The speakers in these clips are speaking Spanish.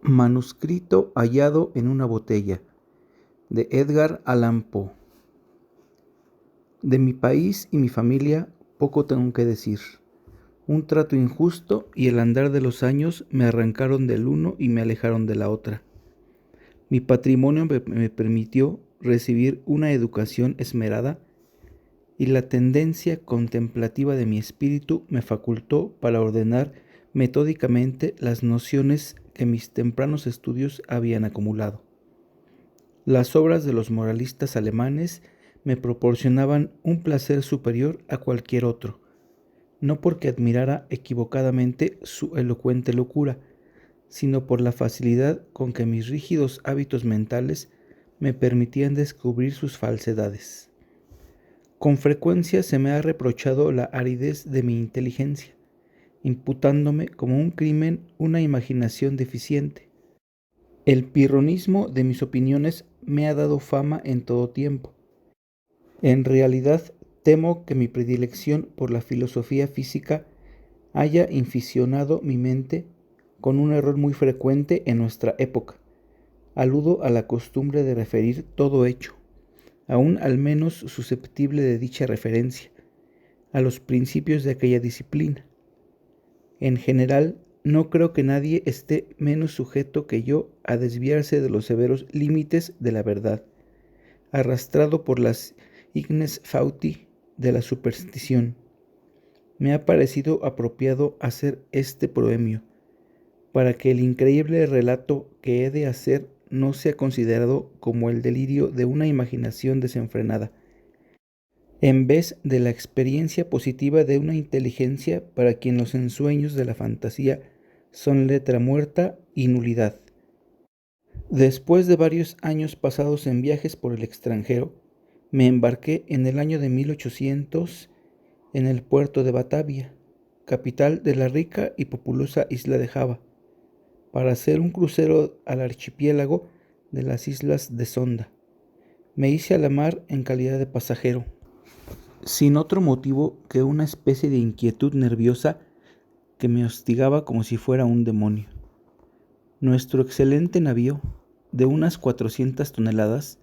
Manuscrito hallado en una botella, de Edgar Allan Poe. De mi país y mi familia poco tengo que decir. Un trato injusto y el andar de los años me arrancaron del uno y me alejaron de la otra. Mi patrimonio me permitió recibir una educación esmerada y la tendencia contemplativa de mi espíritu me facultó para ordenar metódicamente las nociones que mis tempranos estudios habían acumulado. Las obras de los moralistas alemanes me proporcionaban un placer superior a cualquier otro, no porque admirara equivocadamente su elocuente locura, sino por la facilidad con que mis rígidos hábitos mentales me permitían descubrir sus falsedades. Con frecuencia se me ha reprochado la aridez de mi inteligencia, imputándome como un crimen una imaginación deficiente. El pirronismo de mis opiniones me ha dado fama en todo tiempo. En realidad, temo que mi predilección por la filosofía física haya inficionado mi mente con un error muy frecuente en nuestra época. Aludo a la costumbre de referir todo hecho, aún al menos susceptible de dicha referencia, a los principios de aquella disciplina. En general, no creo que nadie esté menos sujeto que yo a desviarse de los severos límites de la verdad, arrastrado por las ignes fauti de la superstición. Me ha parecido apropiado hacer este proemio, para que el increíble relato que he de hacer no sea considerado como el delirio de una imaginación desenfrenada, en vez de la experiencia positiva de una inteligencia para quien los ensueños de la fantasía son letra muerta y nulidad. Después de varios años pasados en viajes por el extranjero, me embarqué en el año de 1800 en el puerto de Batavia, capital de la rica y populosa isla de Java, para hacer un crucero al archipiélago de las islas de Sonda. Me hice a la mar en calidad de pasajero, sin otro motivo que una especie de inquietud nerviosa que me hostigaba como si fuera un demonio. Nuestro excelente navío, de unas 400 toneladas,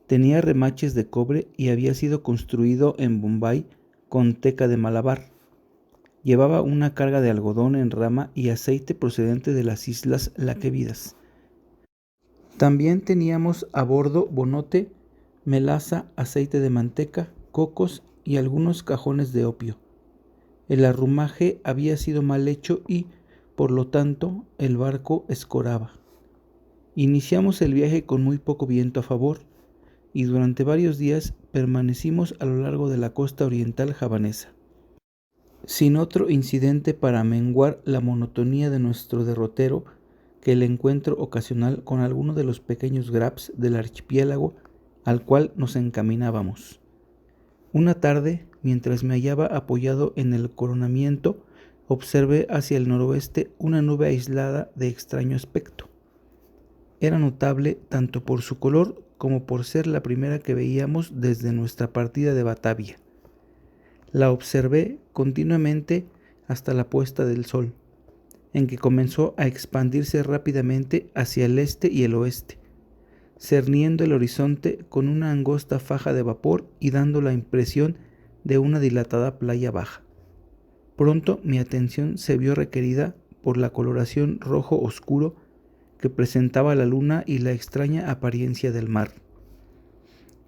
tenía remaches de cobre y había sido construido en Bombay con teca de Malabar. Llevaba una carga de algodón en rama y aceite procedente de las islas Laquevidas. También teníamos a bordo bonote, melaza, aceite de manteca, cocos y algunos cajones de opio. El arrumaje había sido mal hecho y, por lo tanto, el barco escoraba. Iniciamos el viaje con muy poco viento a favor y durante varios días permanecimos a lo largo de la costa oriental javanesa, sin otro incidente para menguar la monotonía de nuestro derrotero que el encuentro ocasional con alguno de los pequeños grabs del archipiélago al cual nos encaminábamos. Una tarde, mientras me hallaba apoyado en el coronamiento, observé hacia el noroeste una nube aislada de extraño aspecto. Era notable tanto por su color como por ser la primera que veíamos desde nuestra partida de Batavia. La observé continuamente hasta la puesta del sol, en que comenzó a expandirse rápidamente hacia el este y el oeste, cerniendo el horizonte con una angosta faja de vapor y dando la impresión de una dilatada playa baja. Pronto mi atención se vio requerida por la coloración rojo oscuro que presentaba la luna y la extraña apariencia del mar.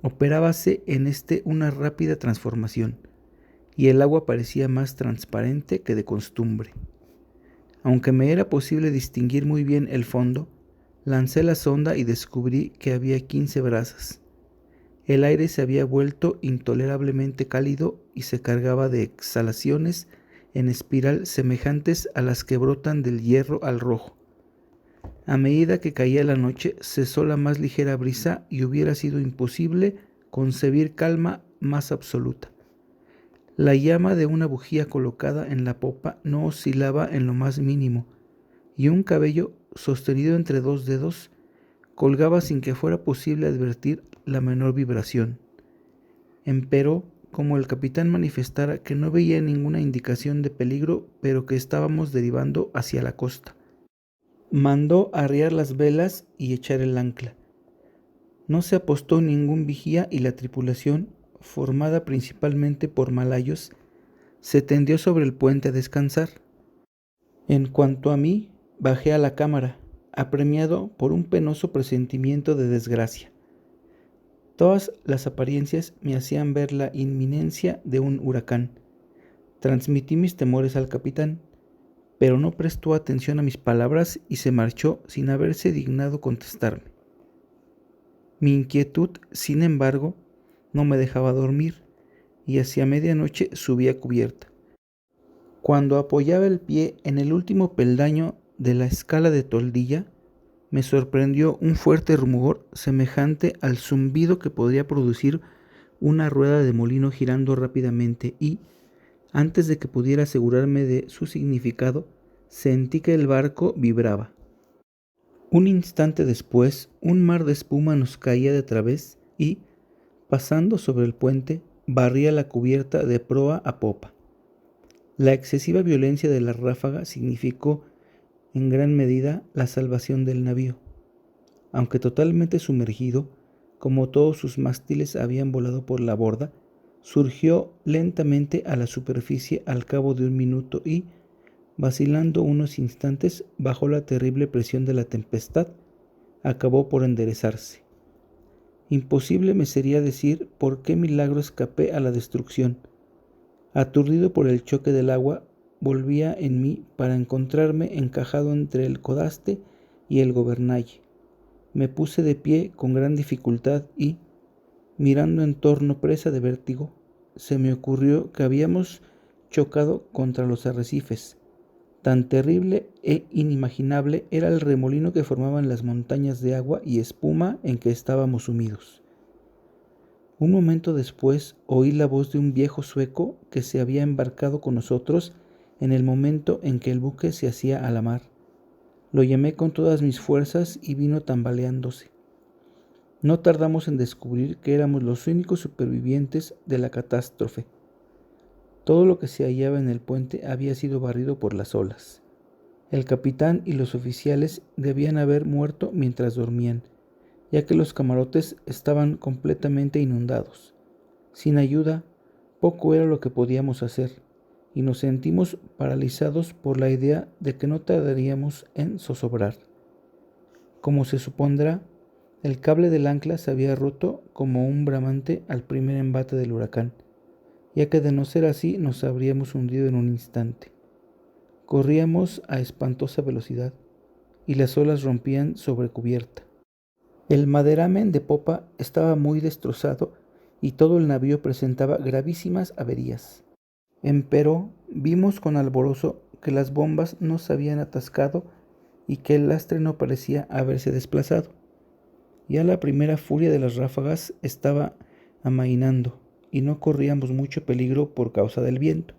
Operábase en una rápida transformación, y el agua parecía más transparente que de costumbre. Aunque me era posible distinguir muy bien el fondo, lancé la sonda y descubrí que había 15 brazas. El aire se había vuelto intolerablemente cálido y se cargaba de exhalaciones en espiral semejantes a las que brotan del hierro al rojo. A medida que caía la noche, cesó la más ligera brisa y hubiera sido imposible concebir calma más absoluta. La llama de una bujía colocada en la popa no oscilaba en lo más mínimo, y un cabello, sostenido entre dos dedos, colgaba sin que fuera posible advertir la menor vibración. Empero, como el capitán manifestara que no veía ninguna indicación de peligro, pero que estábamos derivando hacia la costa, mandó arriar las velas y echar el ancla. No se apostó ningún vigía y la tripulación, formada principalmente por malayos, se tendió sobre el puente a descansar. En cuanto a mí, bajé a la cámara, apremiado por un penoso presentimiento de desgracia. Todas las apariencias me hacían ver la inminencia de un huracán. Transmití mis temores al capitán, pero no prestó atención a mis palabras y se marchó sin haberse dignado contestarme. Mi inquietud, sin embargo, no me dejaba dormir, y hacia medianoche subí a cubierta. Cuando apoyaba el pie en el último peldaño de la escala de toldilla, me sorprendió un fuerte rumor semejante al zumbido que podría producir una rueda de molino girando rápidamente y, antes de que pudiera asegurarme de su significado, sentí que el barco vibraba. Un instante después, un mar de espuma nos caía de través y, pasando sobre el puente, barría la cubierta de proa a popa. La excesiva violencia de la ráfaga significó, en gran medida, la salvación del navío. Aunque totalmente sumergido, como todos sus mástiles habían volado por la borda, surgió lentamente a la superficie al cabo de un minuto y, vacilando unos instantes bajo la terrible presión de la tempestad, acabó por enderezarse. Imposible me sería decir por qué milagro escapé a la destrucción. Aturdido por el choque del agua, volvía en mí para encontrarme encajado entre el codaste y el gobernalle. Me puse de pie con gran dificultad y, mirando en torno presa de vértigo, se me ocurrió que habíamos chocado contra los arrecifes. Tan terrible e inimaginable era el remolino que formaban las montañas de agua y espuma en que estábamos sumidos. Un momento después oí la voz de un viejo sueco que se había embarcado con nosotros en el momento en que el buque se hacía a la mar. Lo llamé con todas mis fuerzas y vino tambaleándose. No tardamos en descubrir que éramos los únicos supervivientes de la catástrofe. Todo lo que se hallaba en el puente había sido barrido por las olas. El capitán y los oficiales debían haber muerto mientras dormían, ya que los camarotes estaban completamente inundados. Sin ayuda, poco era lo que podíamos hacer, y nos sentimos paralizados por la idea de que no tardaríamos en zozobrar. Como se supondrá, el cable del ancla se había roto como un bramante al primer embate del huracán, ya que de no ser así nos habríamos hundido en un instante. Corríamos a espantosa velocidad, y las olas rompían sobre cubierta. El maderamen de popa estaba muy destrozado y todo el navío presentaba gravísimas averías. Empero vimos con alborozo que las bombas no se habían atascado y que el lastre no parecía haberse desplazado. Ya la primera furia de las ráfagas estaba amainando y no corríamos mucho peligro por causa del viento.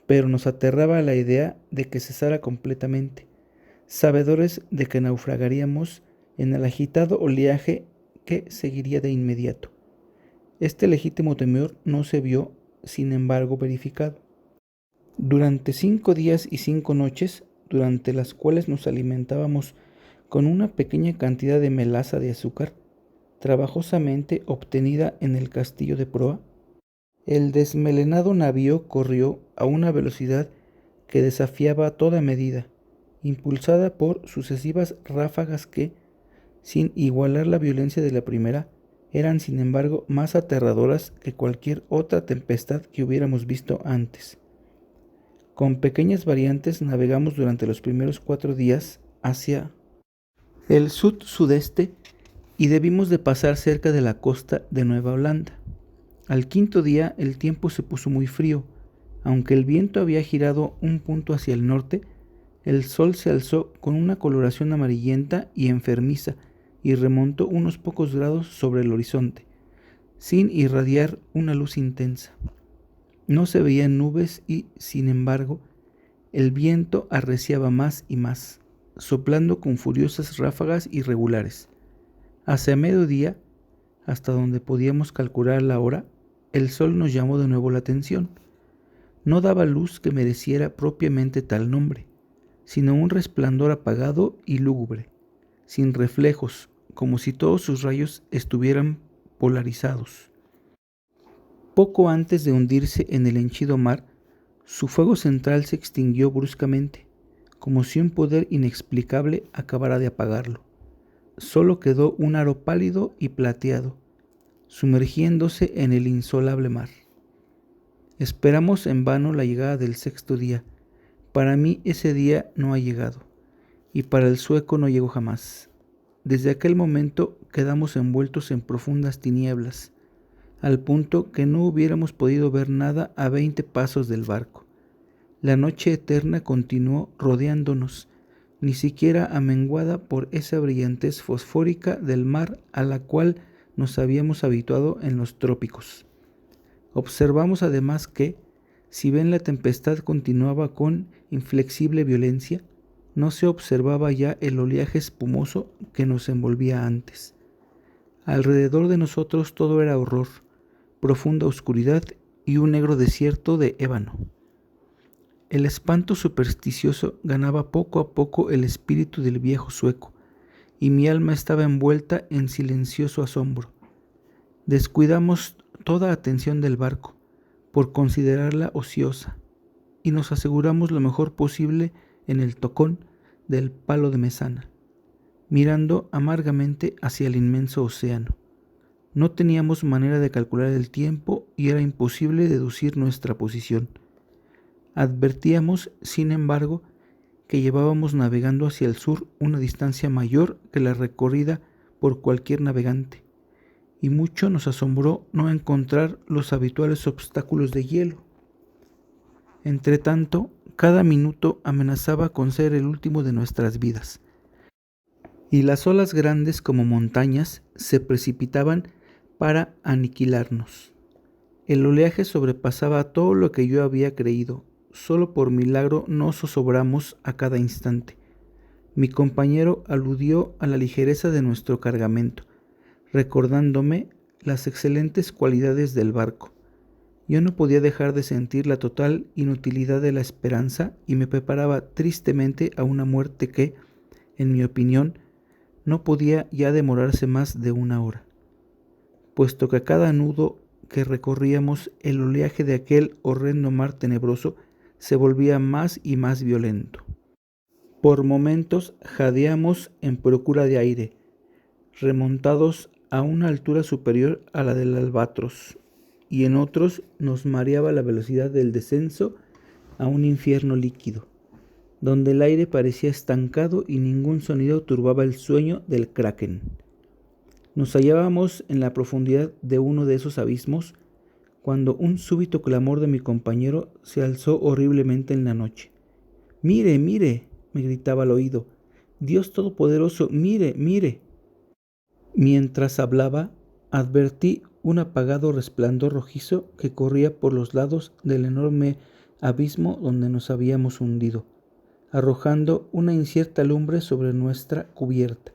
Pero nos aterraba la idea de que cesara completamente, sabedores de que naufragaríamos en el agitado oleaje que seguiría de inmediato. Este legítimo temor no se vio, sin embargo, verificado. Durante 5 días y 5 noches, durante las cuales nos alimentábamos con una pequeña cantidad de melaza de azúcar, trabajosamente obtenida en el castillo de proa, el desmelenado navío corrió a una velocidad que desafiaba toda medida, impulsada por sucesivas ráfagas que, sin igualar la violencia de la primera, eran sin embargo más aterradoras que cualquier otra tempestad que hubiéramos visto antes. Con pequeñas variantes navegamos durante los primeros 4 días hacia el sud-sudeste y debimos de pasar cerca de la costa de Nueva Holanda. Al 5.º día el tiempo se puso muy frío. Aunque el viento había girado un punto hacia el norte, el sol se alzó con una coloración amarillenta y enfermiza y remontó unos pocos grados sobre el horizonte, sin irradiar una luz intensa. No se veían nubes y, sin embargo, el viento arreciaba más y más, soplando con furiosas ráfagas irregulares. Hacia mediodía, hasta donde podíamos calcular la hora, el sol nos llamó de nuevo la atención. No daba luz que mereciera propiamente tal nombre, sino un resplandor apagado y lúgubre, sin reflejos, como si todos sus rayos estuvieran polarizados. Poco antes de hundirse en el henchido mar, su fuego central se extinguió bruscamente, como si un poder inexplicable acabara de apagarlo. Solo quedó un aro pálido y plateado, sumergiéndose en el insolable mar. Esperamos en vano la llegada del sexto día. Para mí ese día no ha llegado, y para el sueco no llegó jamás. Desde aquel momento quedamos envueltos en profundas tinieblas, al punto que no hubiéramos podido ver nada a 20 pasos del barco. La noche eterna continuó rodeándonos, ni siquiera amenguada por esa brillantez fosfórica del mar a la cual nos habíamos habituado en los trópicos. Observamos además que, si bien la tempestad continuaba con inflexible violencia, no se observaba ya el oleaje espumoso que nos envolvía antes. Alrededor de nosotros todo era horror, profunda oscuridad y un negro desierto de ébano. El espanto supersticioso ganaba poco a poco el espíritu del viejo sueco, y mi alma estaba envuelta en silencioso asombro. Descuidamos toda atención del barco, por considerarla ociosa, y nos aseguramos lo mejor posible en el tocón del palo de mesana, mirando amargamente hacia el inmenso océano. No teníamos manera de calcular el tiempo y era imposible deducir nuestra posición. Advertíamos, sin embargo, que llevábamos navegando hacia el sur una distancia mayor que la recorrida por cualquier navegante, y mucho nos asombró no encontrar los habituales obstáculos de hielo. Entretanto, cada minuto amenazaba con ser el último de nuestras vidas, y las olas grandes como montañas se precipitaban para aniquilarnos. El oleaje sobrepasaba todo lo que yo había creído. Solo por milagro no zozobramos a cada instante. Mi compañero aludió a la ligereza de nuestro cargamento, recordándome las excelentes cualidades del barco. Yo no podía dejar de sentir la total inutilidad de la esperanza y me preparaba tristemente a una muerte que, en mi opinión, no podía ya demorarse más de 1 hora, puesto que a cada nudo que recorríamos el oleaje de aquel horrendo mar tenebroso se volvía más y más violento. Por momentos jadeamos en procura de aire, remontados a una altura superior a la del albatros, y en otros nos mareaba la velocidad del descenso a un infierno líquido, donde el aire parecía estancado y ningún sonido turbaba el sueño del kraken. Nos hallábamos en la profundidad de uno de esos abismos cuando un súbito clamor de mi compañero se alzó horriblemente en la noche. «¡Mire, mire!», me gritaba al oído. «¡Dios Todopoderoso, mire, mire!». Mientras hablaba, advertí un apagado resplandor rojizo que corría por los lados del enorme abismo donde nos habíamos hundido, arrojando una incierta lumbre sobre nuestra cubierta.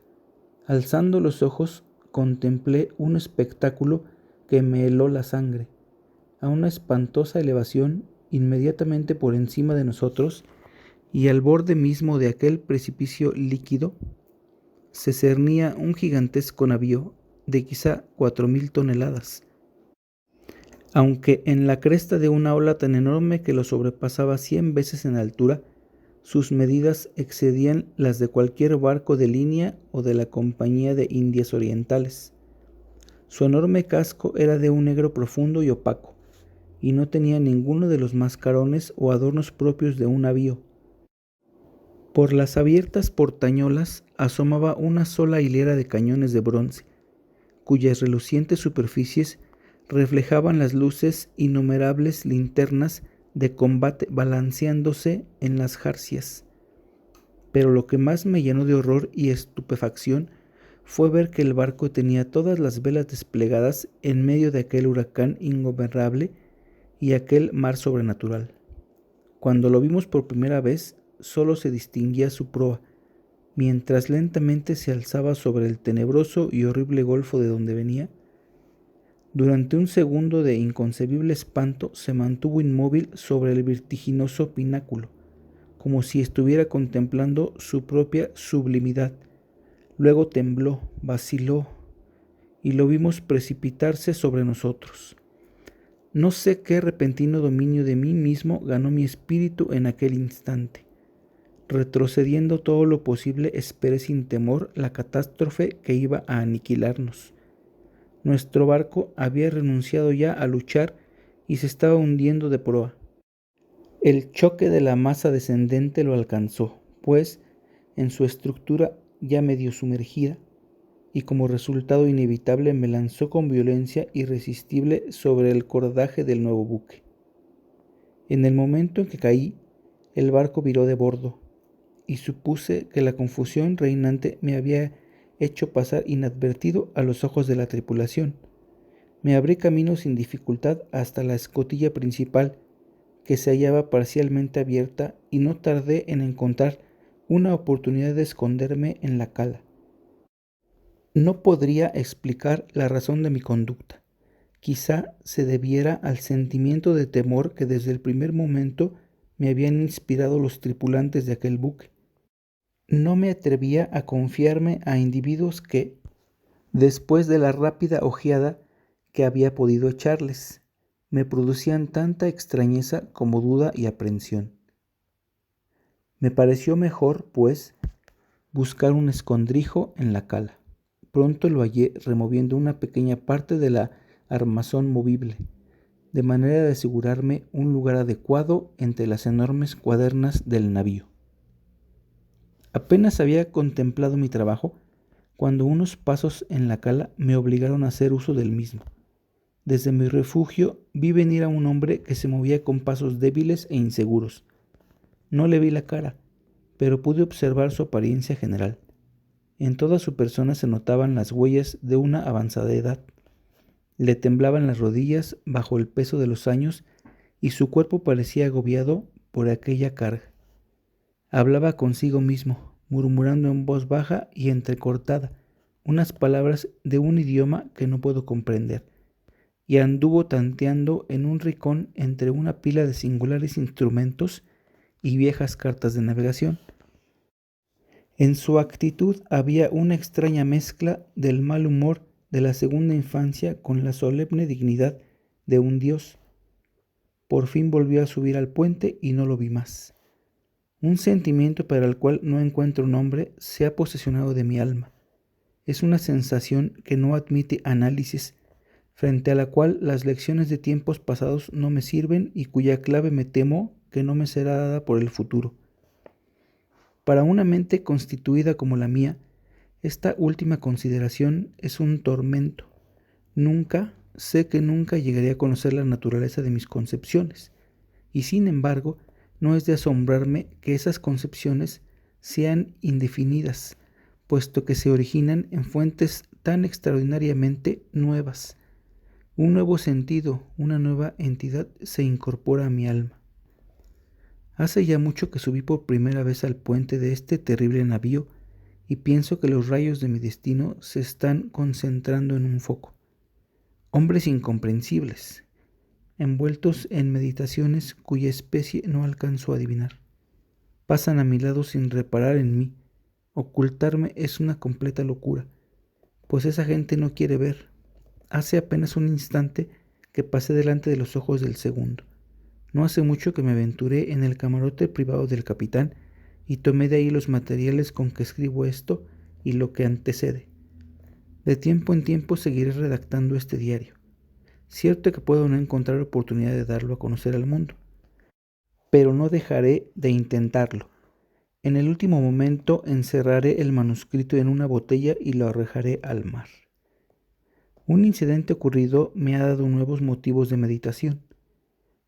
Alzando los ojos, contemplé un espectáculo que me heló la sangre. A una espantosa elevación, inmediatamente por encima de nosotros, y al borde mismo de aquel precipicio líquido, se cernía un gigantesco navío de quizá 4.000 toneladas. Aunque en la cresta de una ola tan enorme que lo sobrepasaba 100 veces en altura, sus medidas excedían las de cualquier barco de línea o de la Compañía de Indias Orientales. Su enorme casco era de un negro profundo y opaco, y no tenía ninguno de los mascarones o adornos propios de un navío. Por las abiertas portañolas asomaba una sola hilera de cañones de bronce, cuyas relucientes superficies reflejaban las luces innumerables linternas de combate balanceándose en las jarcias. Pero lo que más me llenó de horror y estupefacción fue ver que el barco tenía todas las velas desplegadas en medio de aquel huracán ingobernable y aquel mar sobrenatural. Cuando lo vimos por primera vez, solo se distinguía su proa, mientras lentamente se alzaba sobre el tenebroso y horrible golfo de donde venía. Durante un segundo de inconcebible espanto se mantuvo inmóvil sobre el vertiginoso pináculo, como si estuviera contemplando su propia sublimidad. Luego tembló, vaciló, y lo vimos precipitarse sobre nosotros. No sé qué repentino dominio de mí mismo ganó mi espíritu en aquel instante. Retrocediendo todo lo posible, esperé sin temor la catástrofe que iba a aniquilarnos. Nuestro barco había renunciado ya a luchar y se estaba hundiendo de proa. El choque de la masa descendente lo alcanzó, pues, en su estructura ya medio sumergida, y como resultado inevitable me lanzó con violencia irresistible sobre el cordaje del nuevo buque. En el momento en que caí, el barco viró de bordo, y supuse que la confusión reinante me había hecho pasar inadvertido a los ojos de la tripulación. Me abrí camino sin dificultad hasta la escotilla principal, que se hallaba parcialmente abierta, y no tardé en encontrar una oportunidad de esconderme en la cala. No podría explicar la razón de mi conducta. Quizá se debiera al sentimiento de temor que desde el primer momento me habían inspirado los tripulantes de aquel buque. No me atrevía a confiarme a individuos que, después de la rápida ojeada que había podido echarles, me producían tanta extrañeza como duda y aprensión. Me pareció mejor, pues, buscar un escondrijo en la cala. Pronto lo hallé removiendo una pequeña parte de la armazón movible, de manera de asegurarme un lugar adecuado entre las enormes cuadernas del navío. Apenas había contemplado mi trabajo cuando unos pasos en la cala me obligaron a hacer uso del mismo. Desde mi refugio vi venir a un hombre que se movía con pasos débiles e inseguros. No le vi la cara, pero pude observar su apariencia general. En toda su persona se notaban las huellas de una avanzada edad. Le temblaban las rodillas bajo el peso de los años y su cuerpo parecía agobiado por aquella carga. Hablaba consigo mismo, murmurando en voz baja y entrecortada unas palabras de un idioma que no puedo comprender, y anduvo tanteando en un rincón entre una pila de singulares instrumentos y viejas cartas de navegación. En su actitud había una extraña mezcla del mal humor de la segunda infancia con la solemne dignidad de un dios. Por fin volvió a subir al puente y no lo vi más. Un sentimiento para el cual no encuentro nombre se ha posesionado de mi alma. Es una sensación que no admite análisis, frente a la cual las lecciones de tiempos pasados no me sirven y cuya clave me temo que no me será dada por el futuro. Para una mente constituida como la mía, esta última consideración es un tormento. Sé que nunca llegaré a conocer la naturaleza de mis concepciones, y sin embargo, no es de asombrarme que esas concepciones sean indefinidas, puesto que se originan en fuentes tan extraordinariamente nuevas. Un nuevo sentido, una nueva entidad se incorpora a mi alma. Hace ya mucho que subí por primera vez al puente de este terrible navío y pienso que los rayos de mi destino se están concentrando en un foco. Hombres incomprensibles, envueltos en meditaciones cuya especie no alcanzo a adivinar. Pasan a mi lado sin reparar en mí. Ocultarme es una completa locura, pues esa gente no quiere ver. Hace apenas un instante que pasé delante de los ojos del segundo. No hace mucho que me aventuré en el camarote privado del capitán y tomé de ahí los materiales con que escribo esto y lo que antecede. De tiempo en tiempo seguiré redactando este diario. Cierto que puedo no encontrar oportunidad de darlo a conocer al mundo, pero no dejaré de intentarlo. En el último momento encerraré el manuscrito en una botella y lo arrojaré al mar. Un incidente ocurrido me ha dado nuevos motivos de meditación.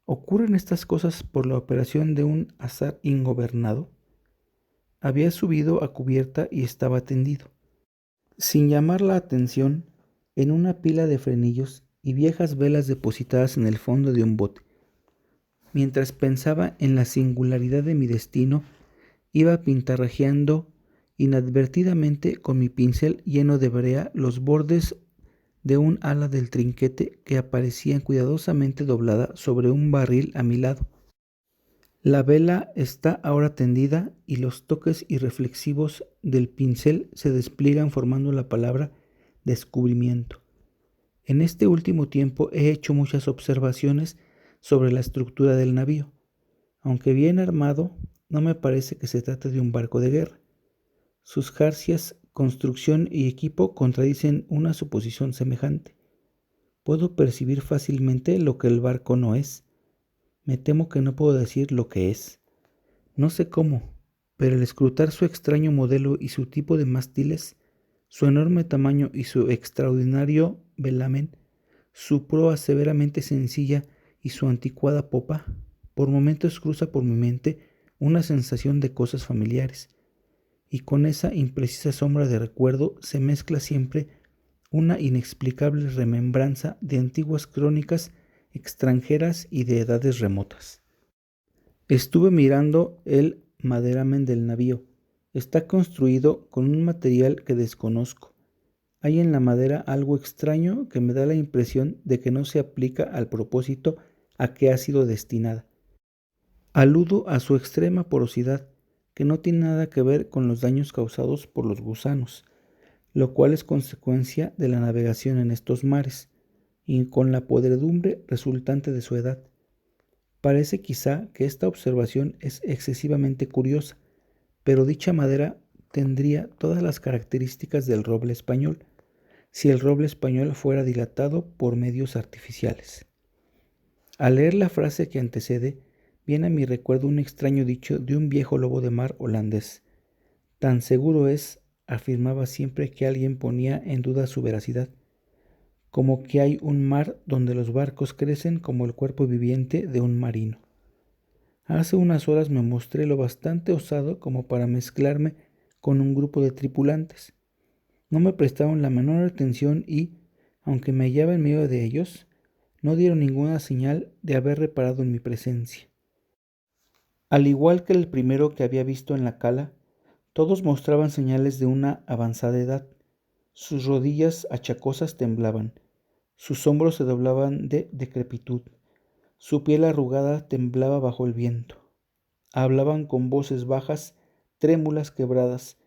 ¿Ocurren estas cosas por la operación de un azar ingobernado? Había subido a cubierta y estaba tendido, sin llamar la atención, en una pila de frenillos y viejas velas depositadas en el fondo de un bote. Mientras pensaba en la singularidad de mi destino, iba pintarrajeando inadvertidamente con mi pincel lleno de brea los bordes de un ala del trinquete que aparecía cuidadosamente doblada sobre un barril a mi lado. La vela está ahora tendida y los toques irreflexivos del pincel se despliegan formando la palabra descubrimiento. En este último tiempo he hecho muchas observaciones sobre la estructura del navío. Aunque bien armado, no me parece que se trate de un barco de guerra. Sus jarcias, construcción y equipo contradicen una suposición semejante. Puedo percibir fácilmente lo que el barco no es. Me temo que no puedo decir lo que es. No sé cómo, pero al escrutar su extraño modelo y su tipo de mástiles, su enorme tamaño y su extraordinario velamen, su proa severamente sencilla y su anticuada popa, por momentos cruza por mi mente una sensación de cosas familiares, y con esa imprecisa sombra de recuerdo se mezcla siempre una inexplicable remembranza de antiguas crónicas extranjeras y de edades remotas. Estuve mirando el maderamen del navío. Está construido con un material que desconozco. Hay en la madera algo extraño que me da la impresión de que no se aplica al propósito a que ha sido destinada. Aludo a su extrema porosidad, que no tiene nada que ver con los daños causados por los gusanos, lo cual es consecuencia de la navegación en estos mares, y con la podredumbre resultante de su edad. Parece quizá que esta observación es excesivamente curiosa, pero dicha madera tendría todas las características del roble español, si el roble español fuera dilatado por medios artificiales. Al leer la frase que antecede, viene a mi recuerdo un extraño dicho de un viejo lobo de mar holandés. Tan seguro es, afirmaba siempre que alguien ponía en duda su veracidad, como que hay un mar donde los barcos crecen como el cuerpo viviente de un marino. Hace unas horas me mostré lo bastante osado como para mezclarme con un grupo de tripulantes. No me prestaron la menor atención y, aunque me hallaba en medio de ellos, no dieron ninguna señal de haber reparado en mi presencia. Al igual que el primero que había visto en la cala, todos mostraban señales de una avanzada edad. Sus rodillas achacosas temblaban, sus hombros se doblaban de decrepitud, su piel arrugada temblaba bajo el viento. Hablaban con voces bajas, trémulas, quebradas.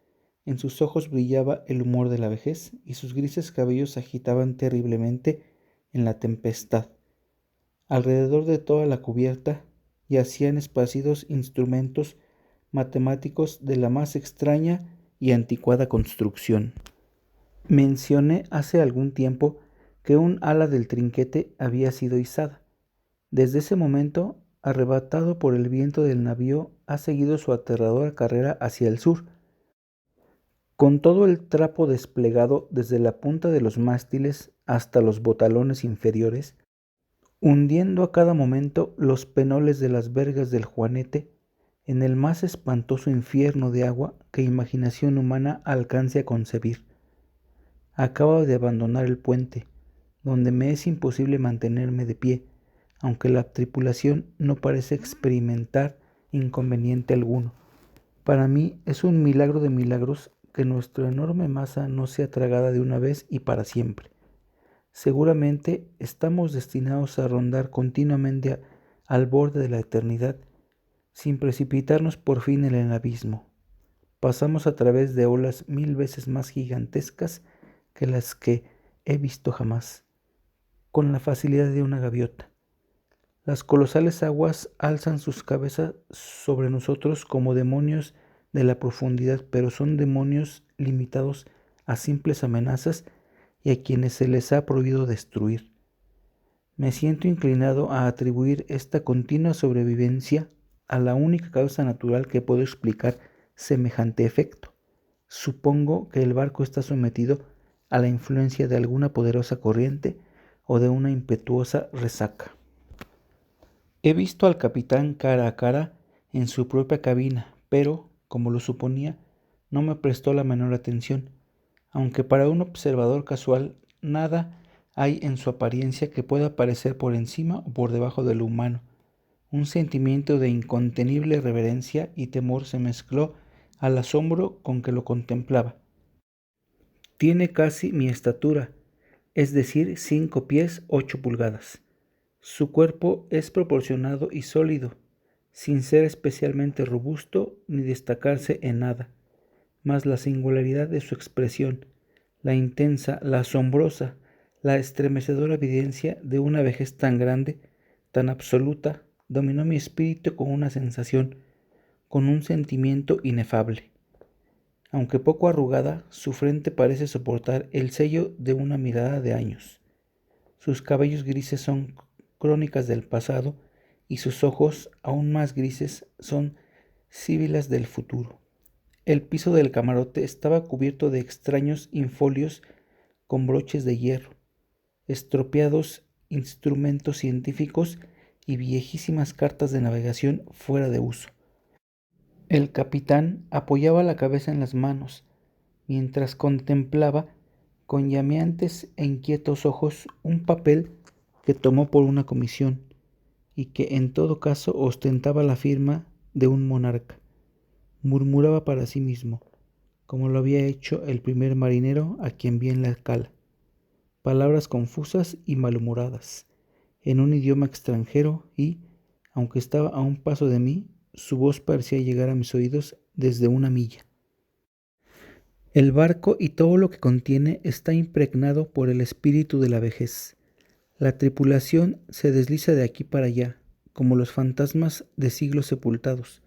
En sus ojos brillaba el humor de la vejez y sus grises cabellos se agitaban terriblemente en la tempestad. Alrededor de toda la cubierta yacían esparcidos instrumentos matemáticos de la más extraña y anticuada construcción. Mencioné hace algún tiempo que un ala del trinquete había sido izada. Desde ese momento, arrebatado por el viento del navío, ha seguido su aterradora carrera hacia el sur. Con todo el trapo desplegado desde la punta de los mástiles hasta los botalones inferiores, hundiendo a cada momento los penoles de las vergas del Juanete en el más espantoso infierno de agua que imaginación humana alcance a concebir. Acabo de abandonar el puente, donde me es imposible mantenerme de pie, aunque la tripulación no parece experimentar inconveniente alguno. Para mí es un milagro de milagros que nuestra enorme masa no sea tragada de una vez y para siempre. Seguramente estamos destinados a rondar continuamente al borde de la eternidad, sin precipitarnos por fin en el abismo. Pasamos a través de olas 1000 veces más gigantescas que las que he visto jamás, con la facilidad de una gaviota. Las colosales aguas alzan sus cabezas sobre nosotros como demonios de la profundidad, pero son demonios limitados a simples amenazas y a quienes se les ha prohibido destruir. Me siento inclinado a atribuir esta continua sobrevivencia a la única causa natural que puede explicar semejante efecto. Supongo que el barco está sometido a la influencia de alguna poderosa corriente o de una impetuosa resaca. He visto al capitán cara a cara en su propia cabina, pero, como lo suponía, no me prestó la menor atención, aunque para un observador casual nada hay en su apariencia que pueda parecer por encima o por debajo de lo humano. Un sentimiento de incontenible reverencia y temor se mezcló al asombro con que lo contemplaba. Tiene casi mi estatura, es decir, 5 pies 8 pulgadas. Su cuerpo es proporcionado y sólido, sin ser especialmente robusto ni destacarse en nada, mas la singularidad de su expresión, la intensa, la asombrosa, la estremecedora evidencia de una vejez tan grande, tan absoluta, dominó mi espíritu con una sensación, con un sentimiento inefable. Aunque poco arrugada, su frente parece soportar el sello de una mirada de años. Sus cabellos grises son crónicas del pasado y sus ojos, aún más grises, son síbilas del futuro. El piso del camarote estaba cubierto de extraños infolios con broches de hierro, estropeados instrumentos científicos y viejísimas cartas de navegación fuera de uso. El capitán apoyaba la cabeza en las manos, mientras contemplaba con llameantes e inquietos ojos un papel que tomó por una comisión y que en todo caso ostentaba la firma de un monarca. Murmuraba para sí mismo, como lo había hecho el primer marinero a quien vi en la cala, palabras confusas y malhumoradas, en un idioma extranjero y, aunque estaba a un paso de mí, su voz parecía llegar a mis oídos desde una milla. El barco y todo lo que contiene está impregnado por el espíritu de la vejez. La tripulación se desliza de aquí para allá, como los fantasmas de siglos sepultados.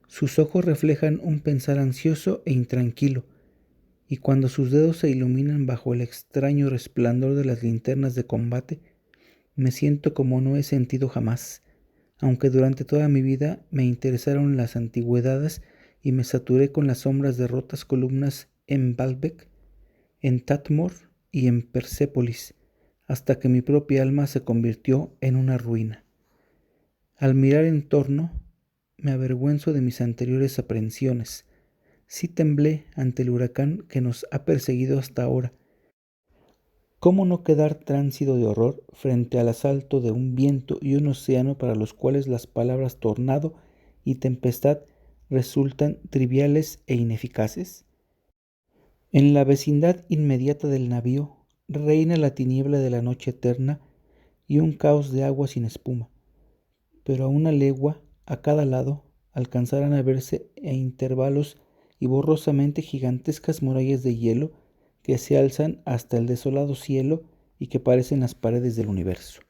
Sus ojos reflejan un pensar ansioso e intranquilo, y cuando sus dedos se iluminan bajo el extraño resplandor de las linternas de combate, me siento como no he sentido jamás, aunque durante toda mi vida me interesaron las antigüedades y me saturé con las sombras de rotas columnas en Baalbek, en Tadmor y en Persépolis, hasta que mi propia alma se convirtió en una ruina. Al mirar en torno, me avergüenzo de mis anteriores aprensiones. Sí temblé ante el huracán que nos ha perseguido hasta ahora. ¿Cómo no quedar tránsido de horror frente al asalto de un viento y un océano para los cuales las palabras tornado y tempestad resultan triviales e ineficaces? En la vecindad inmediata del navío reina la tiniebla de la noche eterna y un caos de agua sin espuma, pero a una legua, a cada lado, alcanzarán a verse a intervalos y borrosamente gigantescas murallas de hielo que se alzan hasta el desolado cielo y que parecen las paredes del universo.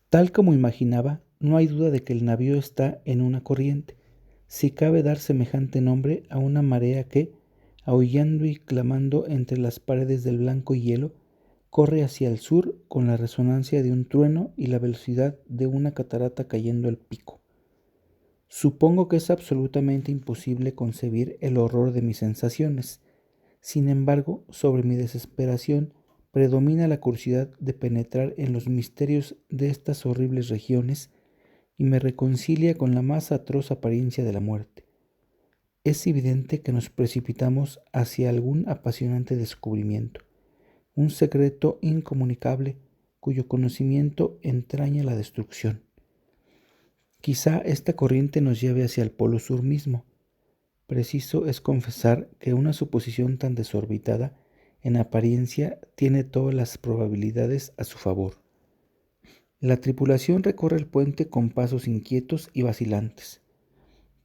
Tal como imaginaba, no hay duda de que el navío está en una corriente, si cabe dar semejante nombre a una marea que, aullando y clamando entre las paredes del blanco hielo, corre hacia el sur con la resonancia de un trueno y la velocidad de una catarata cayendo al pico. Supongo que es absolutamente imposible concebir el horror de mis sensaciones. Sin embargo, sobre mi desesperación predomina la curiosidad de penetrar en los misterios de estas horribles regiones y me reconcilia con la más atroz apariencia de la muerte. Es evidente que nos precipitamos hacia algún apasionante descubrimiento, un secreto incomunicable cuyo conocimiento entraña la destrucción. Quizá esta corriente nos lleve hacia el polo sur mismo. Preciso es confesar que una suposición tan desorbitada, en apariencia, tiene todas las probabilidades a su favor. La tripulación recorre el puente con pasos inquietos y vacilantes,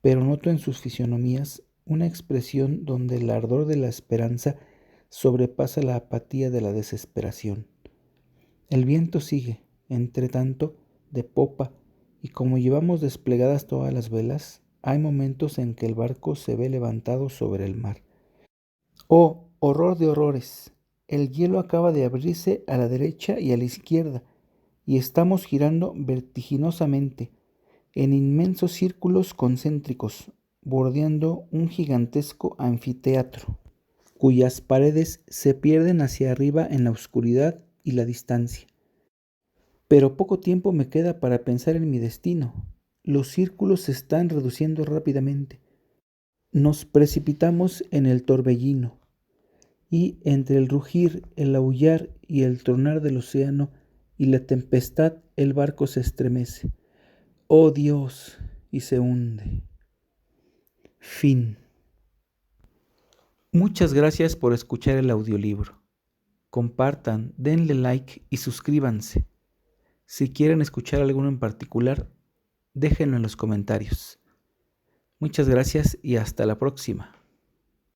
pero noto en sus fisonomías una expresión donde el ardor de la esperanza sobrepasa la apatía de la desesperación. El viento sigue, entre tanto, de popa, y como llevamos desplegadas todas las velas, hay momentos en que el barco se ve levantado sobre el mar. ¡Oh, horror de horrores! El hielo acaba de abrirse a la derecha y a la izquierda, y estamos girando vertiginosamente, en inmensos círculos concéntricos, bordeando un gigantesco anfiteatro, cuyas paredes se pierden hacia arriba en la oscuridad y la distancia. Pero poco tiempo me queda para pensar en mi destino. Los círculos se están reduciendo rápidamente. Nos precipitamos en el torbellino, y entre el rugir, el aullar y el tronar del océano y la tempestad, el barco se estremece. ¡Oh Dios! Y se hunde. Fin. Muchas gracias por escuchar el audiolibro. Compartan, denle like y suscríbanse. Si quieren escuchar alguno en particular, déjenlo en los comentarios. Muchas gracias y hasta la próxima.